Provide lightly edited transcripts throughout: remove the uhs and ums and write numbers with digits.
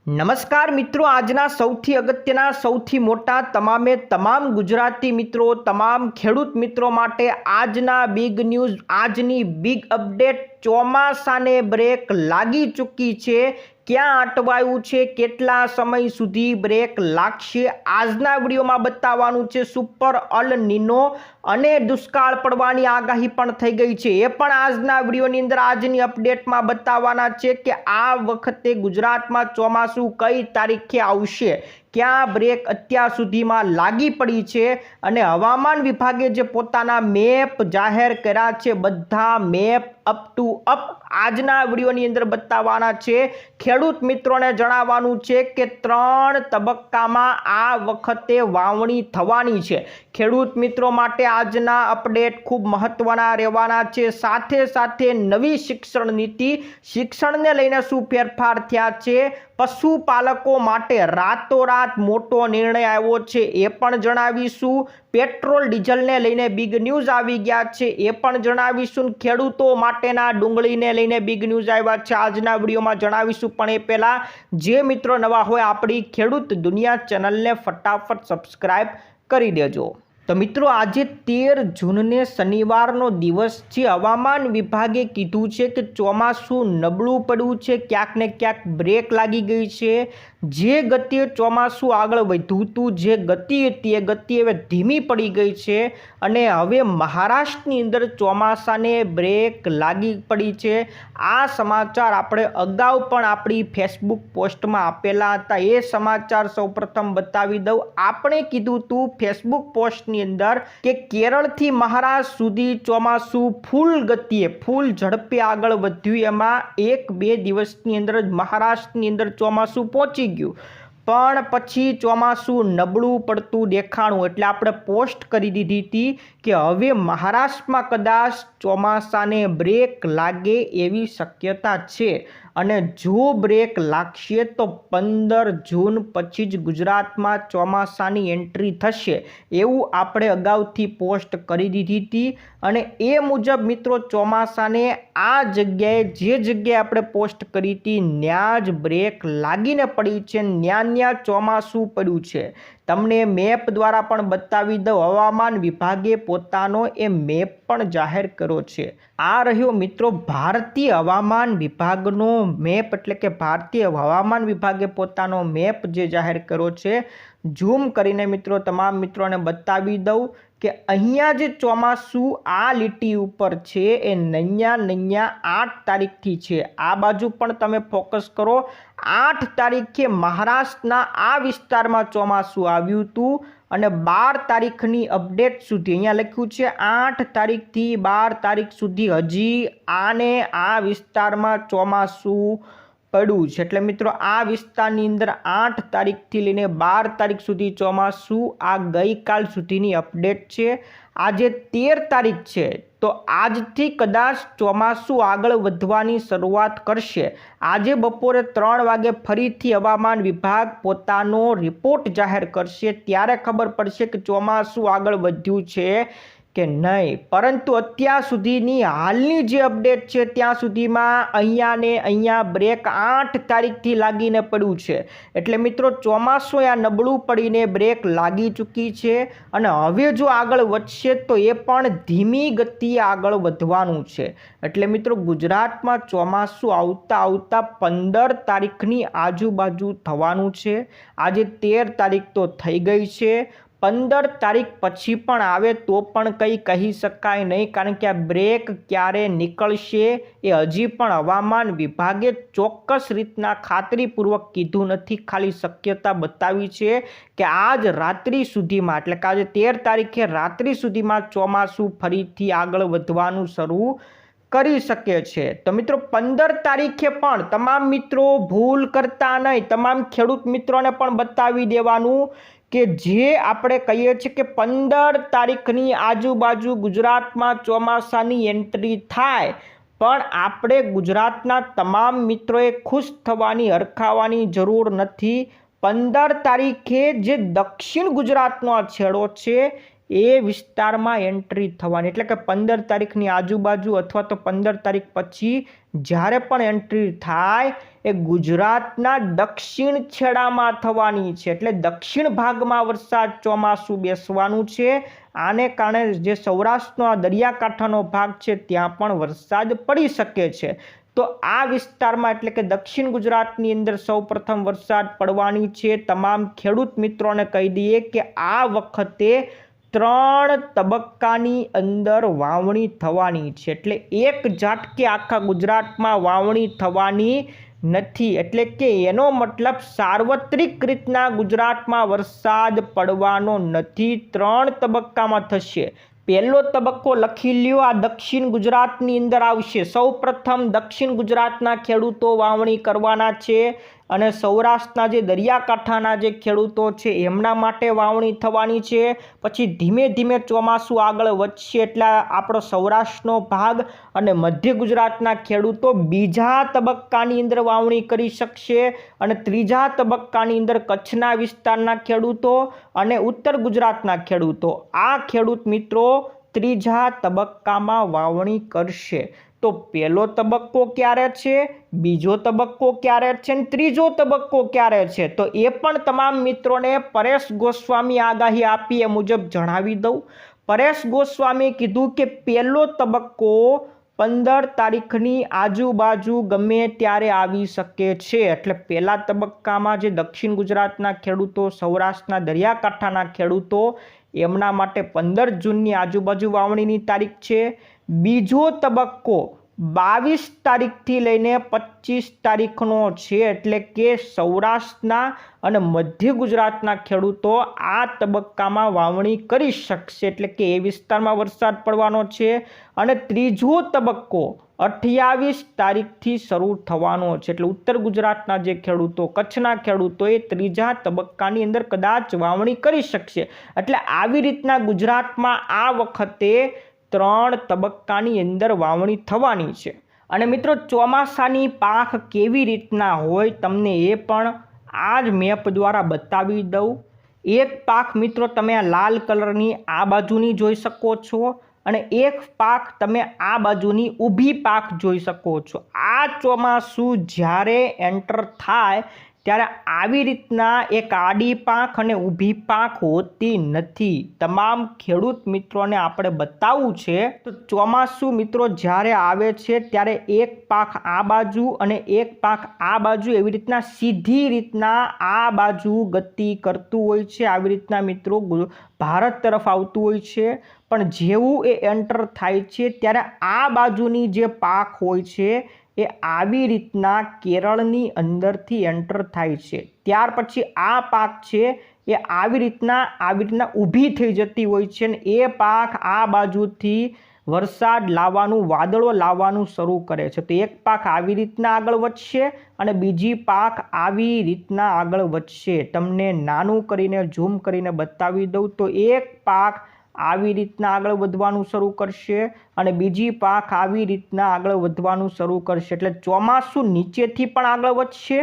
નમસ્કાર મિત્રો, આજના સૌથી અગત્યના સૌથી મોટા તમામ ગુજરાતી મિત્રો, તમામ ખેડૂત મિત્રો માટે આજના બિગ ન્યૂઝ, આજની બિગ અપડેટ. ચોમાસાને બ્રેક લાગી ચૂકી છે. ક્યાં અટવાયું છે, કેટલા સમય સુધી બ્રેક લાગશે, આજના વિડીયોમાં બતાવવાનું છે. સુપર અલ નીનો અને દુષ્કાળ પડવાની આગાહી પણ થઈ ગઈ છે, એ પણ આજના વિડીયોની અંદર આજની અપડેટમાં બતાવવાના છે કે આ વખતે ગુજરાતમાં ચોમાસું કઈ તારીખે આવશે, ક્યાં બ્રેક અત્યાર સુધીમાં લાગી પડી છે અને હવામાન વિભાગે જે પોતાના મેપ જાહેર કર્યા છે, બધા મેપ અપ ટુ અપ આજના વિડીયોની અંદર બતાવવાના છે. ખેડૂત મિત્રોને જણાવવાનું છે કે 3 તબક્કામાં આ વખતે વાવણી થવાની છે. ખેડૂત મિત્રો માટે આજના અપડેટ ખૂબ મહત્વના રહેવાના છે. સાથે સાથે નવી શિક્ષણ નીતિ, શિક્ષણને લઈને શું ફેરફાર થયા છે, પશુપાલકો માટે રાતોરાત મોટો નિર્ણય આવ્યો છે, એ પણ જણાવીશું. પેટ્રોલ ડીઝલને લઈને બિગ ન્યૂઝ આવી ગયા છે, એ પણ જણાવીશું. ખેડૂતો માટેના ડુંગળીને લઈને બિગ ન્યૂઝ આવ્યા છે, આજના વિડીયોમાં જણાવીશું. પણ એ પહેલાં જે મિત્રો નવા હોય આપણી ખેડૂત દુનિયા ચેનલને ફટાફટ સબસ્ક્રાઈબ કરી દેજો. તો મિત્રો, આજે 13 જૂનને શનિવારનો દિવસ છે. હવામાન વિભાગે કીધું છે કે ચોમાસું નબળું પડ્યું છે, ક્યાંક ને ક્યાંક બ્રેક લાગી ગઈ છે. જે ગતિએ ચોમાસું આગળ વધ્યું હતું, જે ગતિ હતી, એ ગતિ હવે ધીમી પડી ગઈ છે અને હવે મહારાષ્ટ્રની અંદર ચોમાસાને બ્રેક લાગી પડી છે. આ સમાચાર આપણે અગાઉ પણ આપણી ફેસબુક પોસ્ટમાં આપેલા હતા, એ સમાચાર સૌપ્રથમ બતાવી દઉં. આપણે કીધું હતું ફેસબુક પોસ્ટની અંદર કે કેરળથી મહારાષ્ટ્ર સુધી ચોમાસું ફૂલ ગતિએ, ફૂલ ઝડપે આગળ વધ્યું. એમાં 1-2 દિવસની અંદર જ મહારાષ્ટ્રની અંદર ચોમાસું પહોંચી ગયું, પણ પછી ચોમાસું નબળું પડતું દેખાણું. એટલે આપણે પોસ્ટ કરી દીધી હતી કે હવે મહારાષ્ટ્રમાં કદાચ ચોમાસાને બ્રેક લાગે એવી શક્યતા છે અને જો બ્રેક લાગશે તો 15 જૂન પછી જ ગુજરાતમાં ચોમાસાની એન્ટ્રી થશે, એવું આપણે અગાઉથી પોસ્ટ કરી દીધી હતી. અને એ મુજબ મિત્રો ચોમાસાને આ જગ્યાએ, જે જગ્યાએ આપણે પોસ્ટ કરી હતી, ત્યાં જ બ્રેક લાગીને પડી છે, ત્યાં ચોમાસું પડ્યું છે. તમને મેપ દ્વારા પણ બતાવી દઉં, હવામાન વિભાગે પોતાનો એ મેપ પણ જાહેર કર્યો છે. આ રહ્યો મિત્રો ભારતીય હવામાન વિભાગનો મેપ, એટલે કે ભારતીય હવામાન વિભાગે પોતાનો મેપ જે જાહેર કર્યો છે. ઝૂમ કરીને મિત્રો તમામ મિત્રોને બતાવી દઉં કે અહીંયા જે ચોમાસું આ લીટી ઉપર છે એ નૈયા 8 તારીખથી છે. આ બાજુ પણ તમે ફોકસ કરો, 8 તારીખે મહારાષ્ટ્રના આ વિસ્તારમાં ચોમાસું આવ્યું હતું અને 12 તારીખની અપડેટ સુધી અહીંયા લખ્યું છે 8 તારીખથી 12 તારીખ સુધી હજી આ વિસ્તારમાં ચોમાસું પડ્યું છે. એટલે મિત્રો આ વિસ્તારની અંદર 8 તારીખથી લઈને 12 તારીખ સુધી ચોમાસું, આ ગઈકાલ સુધીની અપડેટ છે. આજે 13 તારીખ છે, તો આજથી કદાચ ચોમાસું આગળ વધવાની શરૂઆત કરશે. આજે બપોરે 3 વાગે ફરીથી હવામાન વિભાગ પોતાનો રિપોર્ટ જાહેર કરશે, ત્યારે ખબર પડશે કે ચોમાસું આગળ વધ્યું છે કે નહીં. પરંતુ અત્યાર સુધીની હાલની જે અપડેટ છે ત્યાં સુધીમાં અહીંયા બ્રેક 8 તારીખથી લાગીને પડ્યું છે. એટલે મિત્રો ચોમાસું આ નબળું પડીને બ્રેક લાગી ચૂકી છે અને હવે જો આગળ વધશે તો એ પણ ધીમી ગતિએ આગળ વધવાનું છે. એટલે મિત્રો ગુજરાતમાં ચોમાસું આવતા 15 તારીખની આજુબાજુ થવાનું છે. આજે 13 તારીખ તો થઈ ગઈ છે, 15 તારીખ પછી પણ આવે તો પણ કંઈ કહી શકાય નહીં, કારણ કે આ બ્રેક ક્યારે નીકળશે એ હજી પણ હવામાન વિભાગે ચોક્કસ રીતના ખાતરીપૂર્વક કીધું નથી. ખાલી શક્યતા બતાવી છે કે આજ રાત્રિ સુધીમાં, એટલે કે આજે 13 તારીખે રાત્રિ સુધીમાં ચોમાસું ફરીથી આગળ વધવાનું શરૂ કરી શકે છે. તો મિત્રો 15 તારીખે પણ તમામ મિત્રો ભૂલ કરતા નહીં, તમામ ખેડૂત મિત્રોને પણ બતાવી દેવાનું કે જે આપણે કહીએ છીએ કે 15 તારીખની આજુબાજુ ગુજરાતમાં ચોમાસાની એન્ટ્રી થાય, પણ આપણે ગુજરાતના તમામ મિત્રોએ ખુશ થવાની, હરખાવાની જરૂર નથી. 15 તારીખે જે દક્ષિણ ગુજરાતનો આ છેડો છે એ વિસ્તારમાં એન્ટ્રી થવાની, એટલે કે 15 તારીખની આજુબાજુ અથવા તો 15 તારીખ પછી જ્યારે પણ એન્ટ્રી થાય એ ગુજરાતના દક્ષિણ છેડામાં થવાની છે, એટલે દક્ષિણ ભાગમાં વરસાદ ચોમાસું બેસવાનું છે. આને કારણે જે સૌરાષ્ટ્રનો આ દરિયાકાંઠાનો ભાગ છે ત્યાં પણ વરસાદ પડી શકે છે. તો આ વિસ્તારમાં એટલે કે દક્ષિણ ગુજરાતની અંદર સૌપ્રથમ વરસાદ પડવાની છે. તમામ ખેડૂત મિત્રોને કહી દઈએ કે આ વખતે 3 તબક્કાની અંદર વાવણી થવાની છે, એટલે એક ઝાટકે આખા ગુજરાતમાં વાવણી થવાની નથી. એટલે કે એનો મતલબ સાર્વત્રિક રીતના ગુજરાતમાં વરસાદ પડવાનો નથી, 3 તબક્કામાં થશે. પહેલો તબક્કો લખી લ્યો, આ દક્ષિણ ગુજરાતની અંદર આવશે. સૌ પ્રથમ દક્ષિણ ગુજરાતના ખેડૂતો વાવણી કરવાના છે અને સૌરાષ્ટ્રના જે દરિયાકાંઠાના જે ખેડૂતો છે એમના માટે વાવણી થવાની છે. પછી ધીમે ધીમે ચોમાસું આગળ વધશે એટલે આપણો સૌરાષ્ટ્રનો ભાગ અને મધ્ય ગુજરાતના ખેડૂતો બીજા તબક્કાની અંદર વાવણી કરી શકશે અને ત્રીજા તબક્કાની અંદર કચ્છના વિસ્તારના ખેડૂતો અને ઉત્તર ગુજરાતના ખેડૂતો, આ ખેડૂત મિત્રો ત્રીજા તબક્કામાં વાવણી કરશે. તો પહેલો તબક્કો ક્યારે છે, બીજો તબક્કો ક્યારે છે અને ત્રીજો તબક્કો ક્યારે છે, તો એ પણ તમામ મિત્રોને પરેશ ગોસ્વામી આગાહી આપી એ મુજબ જણાવી દઉં. પરેશ ગોસ્વામીએ કીધું કે પહેલો તબક્કો 15 તારીખની આજુબાજુ ગમે ત્યારે આવી શકે છે. એટલે પહેલા તબક્કામાં જે દક્ષિણ ગુજરાતના ખેડૂતો, સૌરાષ્ટ્રના દરિયાકાંઠાના ખેડૂતો, એમના માટે 15 જૂનની આજુબાજુ વાવણીની તારીખ છે. બીજો તબક્કો 22 તારીખથી લઈને 25 તારીખનો છે, એટલે કે સૌરાષ્ટ્રના અને મધ્ય ગુજરાતના ખેડૂતો આ તબક્કામાં વાવણી કરી શકશે, એટલે કે એ વિસ્તારમાં વરસાદ પડવાનો છે. અને ત્રીજો તબક્કો 28 તારીખથી શરૂ થવાનો છે, એટલે ઉત્તર ગુજરાતના જે ખેડૂતો, કચ્છના ખેડૂતો એ ત્રીજા તબક્કાની અંદર કદાચ વાવણી કરી શકશે. એટલે આવી રીતના ગુજરાતમાં આ વખતે 3 તબક્કાની અંદર વાવણી થવાની છે. અને મિત્રો ચોમાસાની પાક કેવી રીતના હોય તમને એ પણ આ જ મેપ દ્વારા બતાવી દઉં. એક પાક મિત્રો તમે આ લાલ કલરની આ બાજુની જોઈ શકો છો અને એક પાક તમે આ બાજુની ઊભી પાક જોઈ શકો છો. આ ચોમાસું જ્યારે એન્ટર થાય ત્યારે આવી રીતના એક આડી પાંખ અને ઊભી પાંખ હોતી નથી. તમામ ખેડૂત મિત્રોને આપણે બતાવવું છે. તો ચોમાસું મિત્રો જ્યારે આવે છે ત્યારે એક પાંખ આ બાજુ અને એક પાંખ આ બાજુ એવી રીતના સીધી રીતના આ બાજુ ગતિ કરતું હોય છે. આવી રીતના મિત્રો ભારત તરફ આવતું હોય છે. પણ જેવું એ એન્ટર થાય છે ત્યારે આ બાજુની જે પાંખ હોય છે એ આવી રીતના કેરળની અંદરથી એન્ટર થાય છે. ત્યાર પછી આ પાક છે એ આવી રીતના ઊભી થઈ જતી હોય છે અને એ પાક આ બાજુથી વરસાદ લાવવાનું, વાદળો લાવવાનું શરૂ કરે છે. તો એક પાક આવી રીતના આગળ વધશે અને બીજી પાક આવી રીતના આગળ વધશે. તમને નાનું કરીને ઝૂમ કરીને બતાવી દઉં તો એક પાક આવી રીતના આગળ વધવાનું શરૂ કરશે અને બીજી પાક આવી રીતના આગળ વધવાનું શરૂ કરશે. એટલે ચોમાસું નીચેથી પણ આગળ વધશે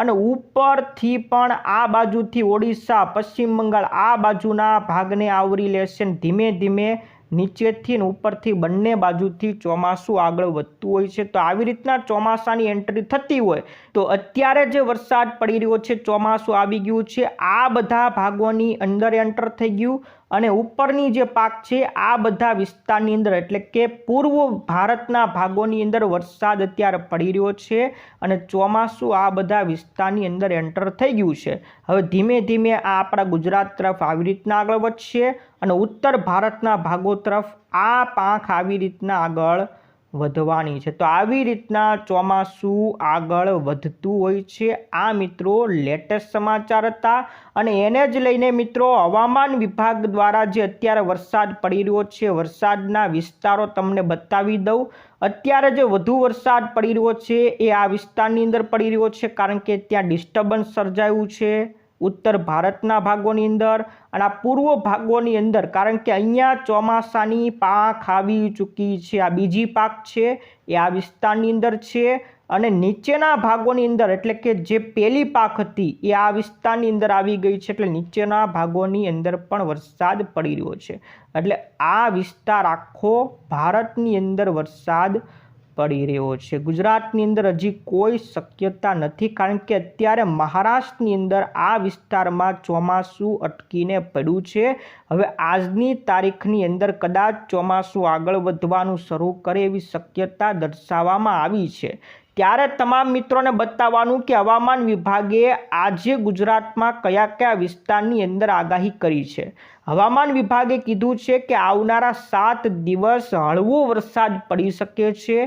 અને ઉપરથી પણ આ બાજુથી ઓડિશા, પશ્ચિમ બંગાળ આ બાજુના ભાગને આવરી લેશે. ધીમે ધીમે નીચેથી ને ઉપરથી બંને બાજુથી ચોમાસું આગળ વધતું હોય છે. તો આવી રીતના ચોમાસાની એન્ટ્રી થતી હોય તો અત્યારે જે વરસાદ પડી રહ્યો છે, ચોમાસું આવી ગયું છે, આ બધા ભાગોની અંદર એન્ટર થઈ ગયું અને ઉપરની જે પાક છે આ બધા વિસ્તારની અંદર એટલે કે પૂર્વ ભારતના ભાગોની અંદર વરસાદ અત્યારે પડી રહ્યો છે અને ચોમાસું આ બધા વિસ્તારની અંદર એન્ટર થઈ ગયું છે. હવે ધીમે ધીમે આ આપણા ગુજરાત તરફ આવી રીતના આગળ વધશે અને ઉત્તર ભારતના ભાગો તરફ આ પાંખ આવી રીતના આગળ વધવાની છે. તો આવી રીતના ચોમાસું આગળ વધતું હોય છે. આ મિત્રો લેટેસ્ટ સમાચાર હતા અને એને જ લઈને મિત્રો હવામાન વિભાગ દ્વારા જે અત્યારે વરસાદ પડી રહ્યો છે, વરસાદના વિસ્તારો તમને બતાવી દઉં. અત્યારે જે વધુ વરસાદ પડી રહ્યો છે એ આ વિસ્તારની અંદર પડી રહ્યો છે કારણ કે ત્યાં ડિસ્ટર્બન્સ સર્જાયું છે ઉત્તર ભારતના ભાગોની અંદર અને આ પૂર્વ ભાગોની અંદર, કારણ કે અહીંયા ચોમાસાની પાક આવી ચૂકી છે. આ બીજી પાક છે એ આ વિસ્તારની અંદર છે અને નીચેના ભાગોની અંદર એટલે કે જે પહેલી પાખ હતી એ આ વિસ્તારની અંદર આવી ગઈ છે, એટલે નીચેના ભાગોની અંદર પણ વરસાદ પડી રહ્યો છે. એટલે આ વિસ્તાર આખો ભારતની અંદર વરસાદ પડી રહ્યો છે. ગુજરાતની અંદર હજી કોઈ શક્યતા નથી, કારણ કે અત્યારે મહારાષ્ટ્રની અંદર આ વિસ્તારમાં ચોમાસું અટકીને પડ્યું છે. હવે આજની તારીખની અંદર કદાચ ચોમાસું આગળ વધવાનું શરૂ કરે એવી શક્યતા દર્શાવવામાં આવી છે. ત્યારે તમામ મિત્રોને બતાવવાનું કે હવામાન વિભાગે આજે ગુજરાતમાં કયા કયા વિસ્તારની અંદર આગાહી કરી છે. હવામાન વિભાગે કીધું છે કે આવનારા 7 દિવસ હળવો વરસાદ પડી શકે છે,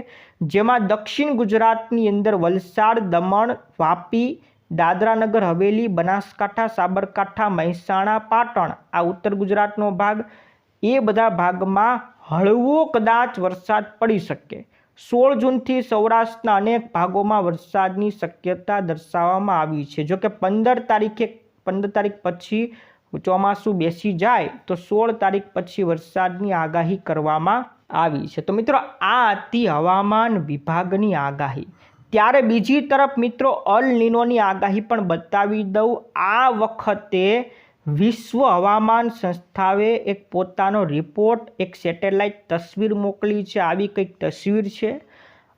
જેમાં દક્ષિણ ગુજરાતની અંદર વલસાડ, દમણ, વાપી, દાદરાનગર હવેલી, બનાસકાંઠા, સાબરકાંઠા, મહેસાણા, પાટણ, આ ઉત્તર ગુજરાતનો ભાગ, એ બધા ભાગમાં હળવો કદાચ વરસાદ પડી શકે. 16 જૂનથી સૌરાષ્ટ્રના અનેક ભાગોમાં વરસાદની શક્યતા દર્શાવવામાં આવી છે. જો કે 15 તારીખ પછી ચોમાસું બેસી જાય તો 16 તારીખ પછી વરસાદની આગાહી કરવામાં આવી છે. તો મિત્રો આ હતી હવામાન વિભાગની આગાહી. ત્યારે બીજી તરફ મિત્રો અલ નીનોની આગાહી પણ બતાવી દઉં. આ વખતે વિશ્વ હવામાન સંસ્થાએ એક પોતાનો રિપોર્ટ, એક સેટેલાઇટ તસવીર મોકલી છે. આવી કંઈક તસવીર છે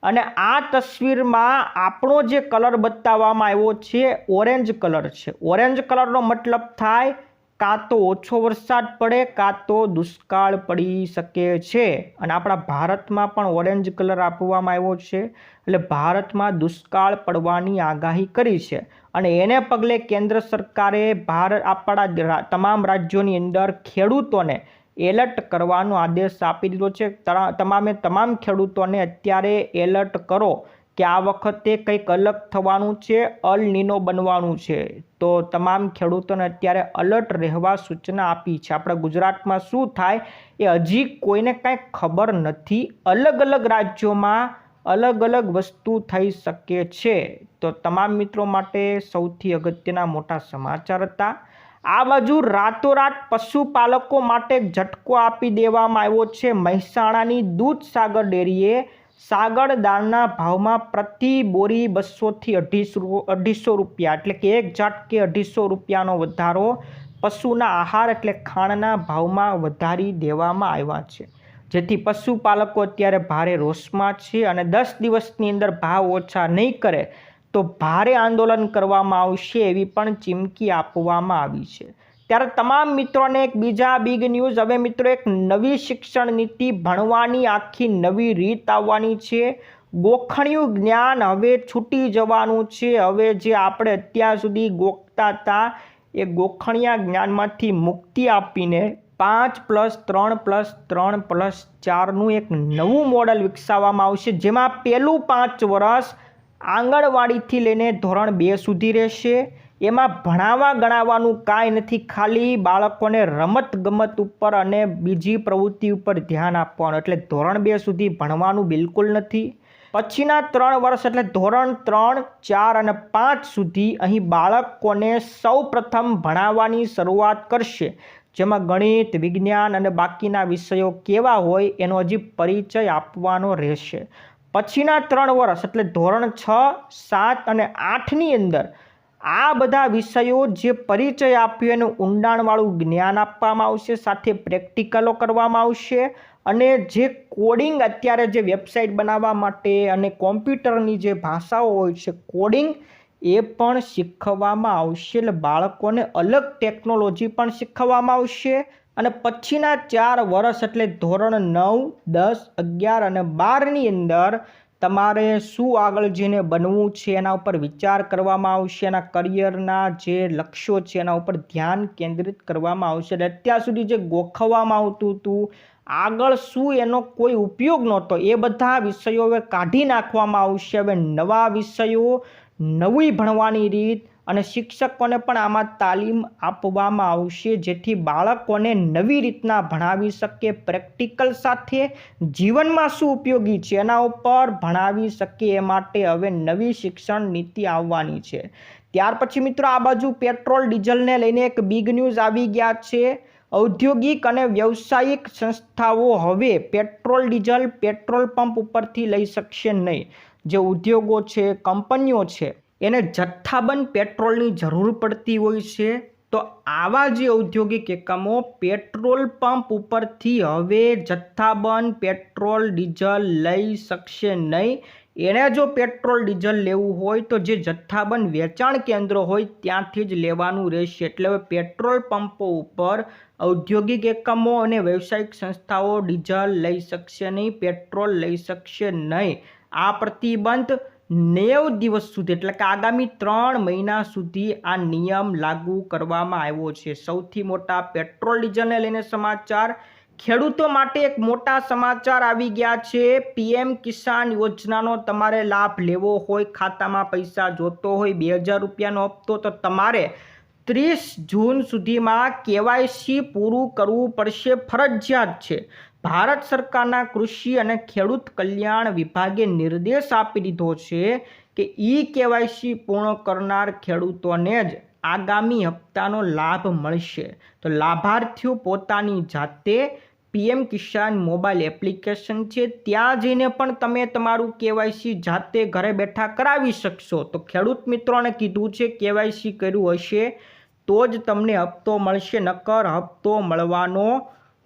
અને આ તસવીરમાં આપણો જે કલર બતાવવામાં આવ્યો છે ઓરેન્જ કલર છે. ઓરેન્જ કલરનો મતલબ થાય કાં તો ઓછો વરસાદ પડે કાં તો દુષ્કાળ પડી શકે છે. અને આપણા ભારતમાં પણ ઓરેન્જ કલર આપવામાં આવ્યો છે, એટલે ભારતમાં દુષ્કાળ પડવાની આગાહી કરી છે. અને એને પગલે કેન્દ્ર સરકારે આપણા તમામ રાજ્યોની અંદર ખેડૂતોને એલર્ટ કરવાનો આદેશ આપી દીધો છે. તમામ ખેડૂતોને અત્યારે એલર્ટ કરો કે આ વખતે કંઈક અલગ થવાનું છે, અલ નીનો બનવાનું છે. તો તમામ ખેડૂતોને અત્યારે અલર્ટ રહેવા સૂચના આપી છે. આપણા ગુજરાતમાં શું થાય એ હજી કોઈને કાંઈ ખબર નથી. અલગ અલગ રાજ્યોમાં અલગ અલગ વસ્તુ થઈ શકે છે. તો તમામ મિત્રો માટે સૌથી અગત્યના મોટા સમાચાર હતા. આ બાજુ રાતોરાત પશુપાલકો માટે ઝટકો આપી દેવામાં આવ્યો છે. મહેસાણાની દૂધસાગર ડેરીએ સાગર દાળના ભાવમાં પ્રતિ બોરી 200 થી 250 રૂપિયા એટલે કે એક ઝાટકે 250 રૂપિયાનો વધારો પશુના આહાર એટલે ખાણના ભાવમાં વધારી દેવામાં આવ્યા છે, જેથી પશુપાલકો અત્યારે ભારે રોષમાં છે. અને 10 દિવસની અંદર ભાવ ઓછા નહીં કરે તો ભારે આંદોલન કરવામાં આવશે એવી પણ ચીમકી આપવામાં આવી છે. ત્યારે તમામ મિત્રોને એક બીજા બિગ ન્યૂઝ. હવે મિત્રો એક નવી શિક્ષણ નીતિ, ભણવાની આખી નવી રીત આવવાની છે. ગોખણિયું જ્ઞાન હવે છૂટી જવાનું છે. હવે જે આપણે અત્યાર સુધી ગોખતા હતા એ ગોખણિયા જ્ઞાનમાંથી મુક્તિ આપીને 5+3+3+4નું એક નવું મોડલ વિકસાવવામાં આવશે, જેમાં પહેલું 5 વર્ષ આંગણવાડીથી લઈને ધોરણ 2 સુધી રહેશે. એમાં ભણાવવા ગણાવવાનું કાંઈ નથી, ખાલી બાળકોને રમત-ગમત ઉપર અને બીજી પ્રવૃત્તિ ઉપર ધ્યાન આપવાનું. એટલે ધોરણ 2 સુધી ભણવાનું બિલકુલ નથી. પછીના 3 વર્ષ એટલે ધોરણ 3, 4 અને 5 સુધી અહીં બાળકોને સૌપ્રથમ ભણાવવાની શરૂઆત કરશે, જેમાં ગણિત, વિજ્ઞાન અને બાકીના વિષયો કેવા હોય એનો હજી પરિચય આપવાનો રહેશે. પછીના 3 વર્ષ એટલે ધોરણ 6, 7 અને 8ની અંદર આ બધા વિષયો જે પરિચય આપ્યો એનું ઊંડાણવાળું જ્ઞાન આપવામાં આવશે, સાથે પ્રેક્ટિકલો કરવામાં આવશે. અને જે કોડિંગ અત્યારે જે વેબસાઇટ બનાવવા માટે અને કોમ્પ્યુટરની જે ભાષાઓ હોય છે કોડિંગ, એ પણ શીખવવામાં આવશે. એટલે બાળકોને અલગ ટેકનોલોજી પણ શીખવવામાં આવશે. અને પછીના 4 વર્ષ એટલે ધોરણ 9, 10, 11 અને 12ની અંદર તમારે શું આગળ જઈને બનવું છે એના ઉપર વિચાર કરવામાં આવશે. એના કરિયરના જે લક્ષ્યો છે એના ઉપર ધ્યાન કેન્દ્રિત કરવામાં આવશે. એટલે અત્યાર સુધી જે ગોખવવામાં આવતું હતું, આગળ શું એનો કોઈ ઉપયોગ નહોતો, એ બધા વિષયો હવે કાઢી નાખવામાં આવશે. હવે નવા વિષયો, નવી ભણવાની રીત અને શિક્ષકોને પણ આમાં તાલીમ આપવામાં આવશે, જેથી બાળકોને નવી રીતના ભણાવી શકે, પ્રેક્ટિકલ સાથે જીવનમાં શું ઉપયોગી છે એના ઉપર ભણાવી શકે. એ માટે હવે નવી શિક્ષણ નીતિ આવવાની છે. ત્યાર પછી મિત્રો આ બાજુ પેટ્રોલ ડીઝલને લઈને એક બિગ ન્યૂઝ આવી ગયા છે. ઔદ્યોગિક અને વ્યવસાયિક સંસ્થાઓ હવે પેટ્રોલ ડીઝલ પેટ્રોલ પંપ ઉપરથી લઈ શકશે નહીં. જે ઉદ્યોગો છે, કંપનીઓ છે, એને જથ્થાબંધ પેટ્રોલની જરૂર પડતી હોય છે. તો આવા જે ઔદ્યોગિક એકમો પેટ્રોલ પંપ ઉપરથી હવે જથ્થાબંધ પેટ્રોલ ડીઝલ લઈ શકશે નહીં. એણે જો પેટ્રોલ ડીઝલ લેવું હોય તો જે જથ્થાબંધ વેચાણ કેન્દ્રો હોય ત્યાંથી જ લેવાનું રહેશે. એટલે હવે પેટ્રોલ પંપો ઉપર ઔદ્યોગિક એકમો અને વ્યવસાયિક સંસ્થાઓ ડીઝલ લઈ શકશે નહીં, પેટ્રોલ લઈ શકશે નહીં. આ પ્રતિબંધ 90 દિવસ સુધી એટલે કે આગામી 3 મહિના સુધી આ નિયમ લાગુ કરવામાં આવ્યો છે. સૌથી મોટા પેટ્રોલ ડીઝલને લઈને સમાચાર. ખેડૂતો માટે એક મોટા સમાચાર આવી ગયા છે. પીએમ કિસાન યોજનાનો તમારે લાભ લેવો હોય, ખાતામાં પૈસા જોતો હોય, 2000 રૂપિયાનો હપ્તો, તો તમારે 30 જૂન સુધીમાં કેવાયસી પૂરું કરવું પડશે, ફરજિયાત છે. ભારત સરકારના કૃષિ અને ખેડૂત કલ્યાણ વિભાગે નિર્દેશ આપી દીધો છે કે કેવાયસી પૂર્ણ કરનાર ખેડૂતોને જ આગામી હપ્તાનો લાભ મળશે. તો લાભાર્થીઓ પોતાની જાતે પીએમ કિસાન મોબાઈલ એપ્લિકેશન છે ત્યાં જઈને પણ તમે તમારું કેવાયસી જાતે ઘરે બેઠા કરાવી શકશો. તો ખેડૂત મિત્રોને કીધું છે કેવાયસી કર્યું હશે તો જ તમને હપ્તો મળશે, નકર હપ્તો મળવાનો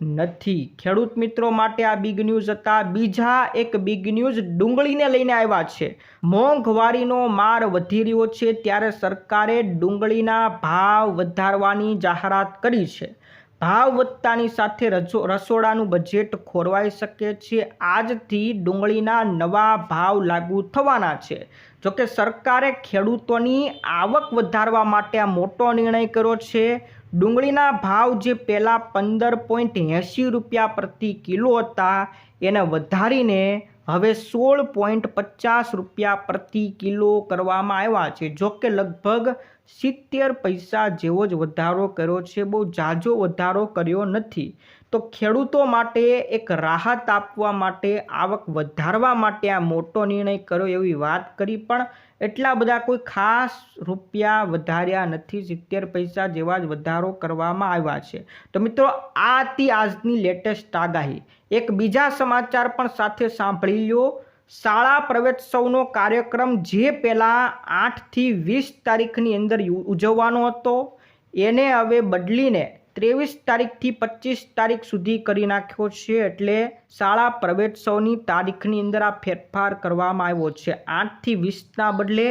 નથી. ખેડૂત મિત્રો માટે આ બિગ ન્યૂઝ હતા. બીજા એક બિગ ન્યૂઝ ડુંગળીને લઈને આવ્યા છે. મોંઘવારીનો માર વધી રહ્યો છે ત્યારે સરકારે ડુંગળીના ભાવ વધારવાની જાહેરાત કરી છે. ભાવ વધતાની સાથે રસોડાનું બજેટ ખોરવાઈ શકે છે. આજથી ડુંગળીના નવા ભાવ લાગુ થવાના છે. જોકે સરકારે ખેડૂતોની આવક વધારવા માટે આ મોટો નિર્ણય કર્યો છે. ડુંગળીના ભાવ જે પહેલાં 15.80 રૂપિયા પ્રતિ કિલો હતા એને વધારીને હવે 16.50 રૂપિયા પ્રતિ કિલો કરવામાં આવ્યા છે. જોકે લગભગ 70 પૈસા જેવો જ વધારો કર્યો છે, બહુ ઝાઝો વધારો કર્યો નથી. તો ખેડૂતો માટે એક રાહત આપવા માટે, આવક વધારવા માટે આ મોટો નિર્ણય કર્યો એવી વાત કરી, પણ એટલા બધા કોઈ ખાસ રૂપિયા વધાર્યા નથી, 70 પૈસા જેવા જ વધારો કરવામાં આવ્યા છે. તો મિત્રો આ હતી આજની લેટેસ્ટ આગાહી. એક બીજા સમાચાર પણ સાથે સાંભળી લો. શાળા પ્રવેશોત્સવનો કાર્યક્રમ જે પહેલાં 8 થી 20 તારીખની અંદર ઉજવવાનો હતો એને હવે બદલીને 23 તારીખથી 25 તારીખ સુધી કરી નાખ્યો છે. એટલે શાળા પ્રવેશોત્સવની તારીખની અંદર આ ફેરફાર કરવામાં આવ્યો છે. 8 થી 20ના બદલે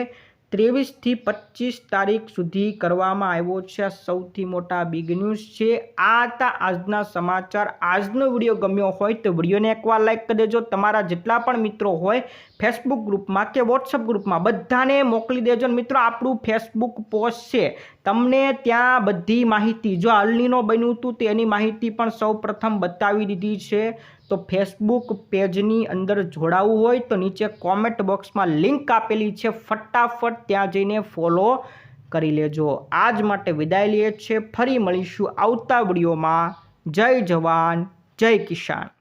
23 થી 25 તારીખ સુધી કરવામાં આવ્યો છે. આ સૌથી મોટા બિગ ન્યૂઝ છે. આ હતા આજના સમાચાર. આજનો વિડીયો ગમ્યો હોય તો વિડીયોને એકવાર લાઈક કરી દેજો. તમારા જેટલા પણ મિત્રો હોય ફેસબુક ગ્રુપમાં કે વોટ્સઅપ ગ્રુપમાં બધાને મોકલી દેજો. મિત્રો આપણું ફેસબુક પોસ્ટ છે, તમને ત્યાં બધી માહિતી, જો અલનીનો બન્યું હતું તો એની માહિતી પણ સૌ પ્રથમ બતાવી દીધી છે. તો ફેસબુક પેજની અંદર જોડાવવું હોય તો નીચે કોમેન્ટ બોક્સમાં લિંક આપેલી છે, ફટાફટ ત્યાં જઈને ફોલો કરી લેજો. આજ માટે વિદાય લઈએ છીએ. ફરી મળીશું આવતા વિડીયોમાં. જય જવાન, જય કિસાન.